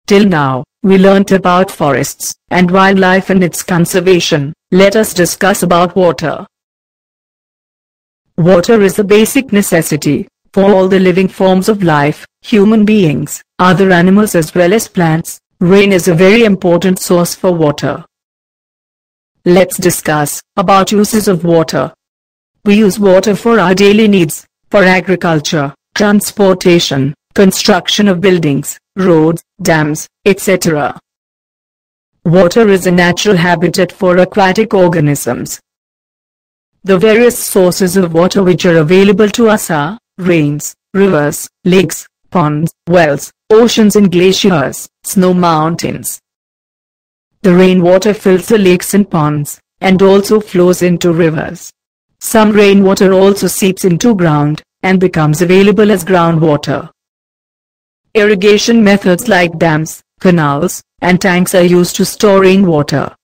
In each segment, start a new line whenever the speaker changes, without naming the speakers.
Till now, we learnt about forests and wildlife and its conservation. Let us discuss about water. Water is a basic necessity for all the living forms of life, human beings, other animals as well as plants. Rain is a very important source for water. Let's discuss about uses of water. We use water for our daily needs, for agriculture, transportation, construction of buildings, roads, dams, etc. Water is a natural habitat for aquatic organisms. The various sources of water which are available to us are rains, rivers, lakes, ponds, wells, oceans and glaciers, snow mountains. The rainwater fills the lakes and ponds, and also flows into rivers. Some rainwater also seeps into ground, and becomes available as groundwater. Irrigation methods like dams, canals, and tanks are used to store rainwater.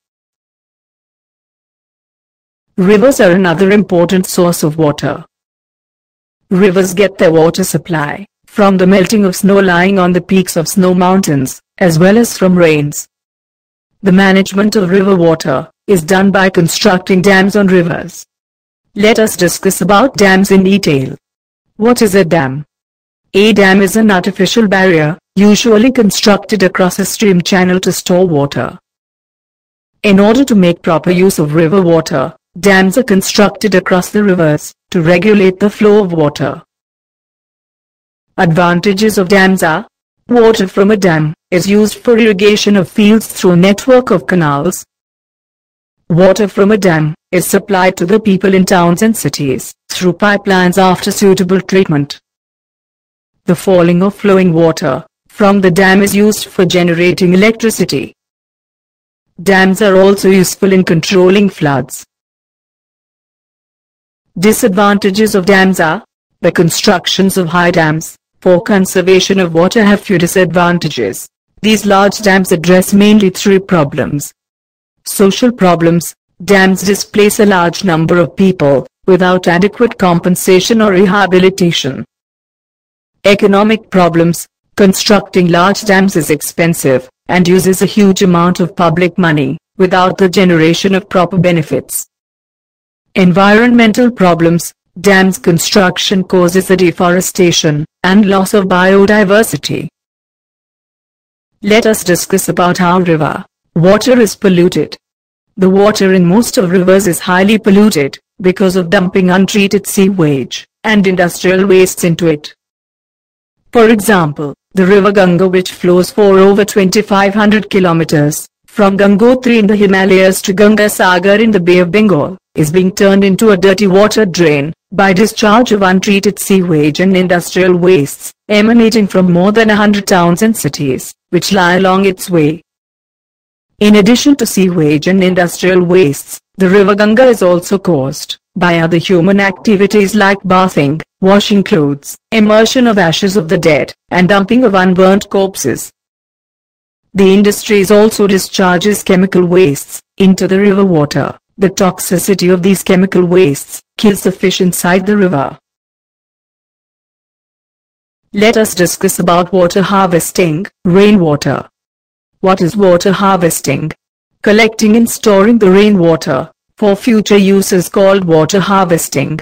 Rivers are another important source of water. Rivers get their water supply from the melting of snow lying on the peaks of snow mountains, as well as from rains. The management of river water is done by constructing dams on rivers. Let us discuss about dams in detail. What is a dam? A dam is an artificial barrier, usually constructed across a stream channel to store water. In order to make proper use of river water, dams are constructed across the rivers to regulate the flow of water. Advantages of dams are: water from a dam is used for irrigation of fields through a network of canals. Water from a dam is supplied to the people in towns and cities through pipelines after suitable treatment. The falling or flowing water from the dam is used for generating electricity. Dams are also useful in controlling floods. Disadvantages of dams are: the constructions of high dams for conservation of water have few disadvantages. These large dams address mainly three problems. Social problems: dams displace a large number of people without adequate compensation or rehabilitation. Economic problems: constructing large dams is expensive and uses a huge amount of public money without the generation of proper benefits. Environmental problems: dams construction causes the deforestation and loss of biodiversity. Let us discuss about how river water is polluted. The water in most of rivers is highly polluted because of dumping untreated sewage and industrial wastes into it. For example, the river Ganga, which flows for over 2500 kilometers from Gangotri in the Himalayas to Ganga Sagar in the Bay of Bengal, is being turned into a dirty water drain by discharge of untreated sewage and industrial wastes emanating from more than 100 towns and cities which lie along its way. In addition to sewage and industrial wastes, the river Ganga is also caused by other human activities like bathing, washing clothes, immersion of ashes of the dead, and dumping of unburnt corpses. The industries also discharges chemical wastes into the river water. The toxicity of these chemical wastes kills the fish inside the river. Let us discuss about water harvesting, rainwater. What is water harvesting? Collecting and storing the rainwater for future use is called water harvesting.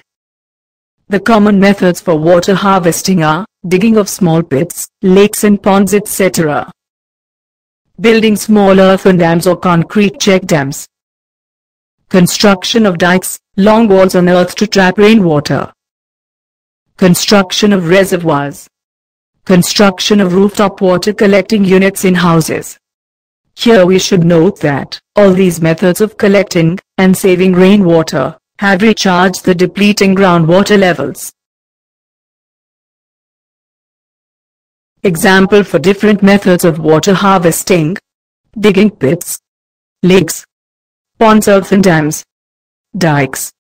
The common methods for water harvesting are digging of small pits, lakes and ponds, etc. Building small earthen dams or concrete check dams. Construction of dikes, long walls on earth to trap rainwater. Construction of reservoirs. Construction of rooftop water collecting units in houses. Here we should note that all these methods of collecting and saving rainwater have recharged the depleting groundwater levels. Example for different methods of water harvesting: digging pits, lakes, ponds, earthen dams, dikes,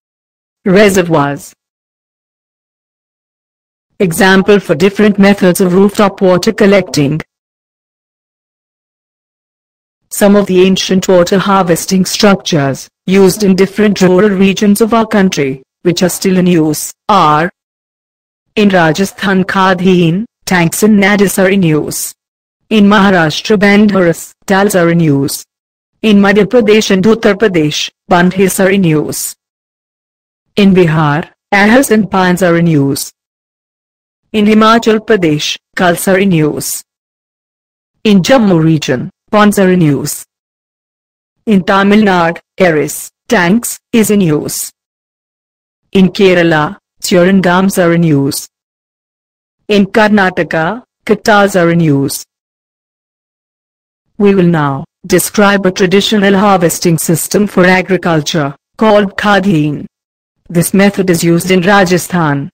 reservoirs. Example for different methods of rooftop water collecting: some of the ancient water harvesting structures used in different rural regions of our country, which are still in use, are: in Rajasthan, Khadin tanks and nadis are in use. In Maharashtra Bandharas, dals are in use. In Madhya Pradesh and Uttar Pradesh, bandhis are in use. In Bihar, ahars and pines are in use. In Himachal Pradesh, kulls are in use. In Jammu region, ponds are in use. In Tamil Nadu, eris, tanks, is in use. In Kerala, churangams are in use. In Karnataka, kattas are in use. We will now describe a traditional harvesting system for agriculture, called Khadin. This method is used in Rajasthan.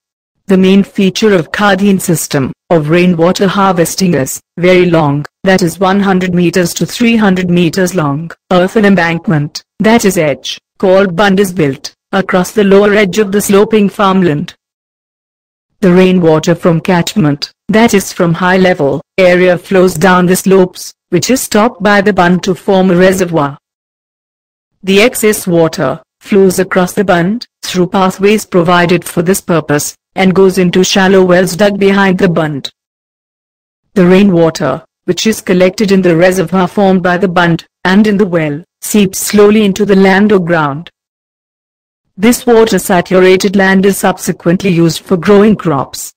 The main feature of Khadin system of rainwater harvesting is very long, that is 100 meters to 300 meters long, earthen embankment, that is edge, called bund is built across the lower edge of the sloping farmland. The rainwater from catchment, that is from high level area, flows down the slopes, which is stopped by the bund to form a reservoir. The excess water flows across the bund through pathways provided for this purpose and goes into shallow wells dug behind the bund. The rainwater, which is collected in the reservoir formed by the bund and in the well, seeps slowly into the land or ground. This water-saturated land is subsequently used for growing crops.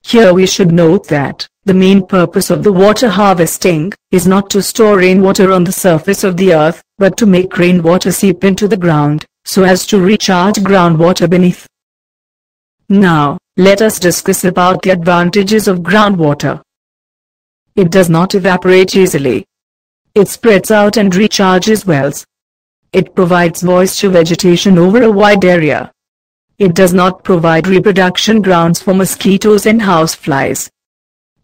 Here we should note that the main purpose of the water harvesting is not to store rainwater on the surface of the earth, but to make rainwater seep into the ground, so as to recharge groundwater beneath. Now, let us discuss about the advantages of groundwater. It does not evaporate easily. It spreads out and recharges wells. It provides moisture vegetation over a wide area. It does not provide reproduction grounds for mosquitoes and houseflies.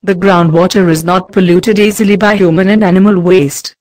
The groundwater is not polluted easily by human and animal waste.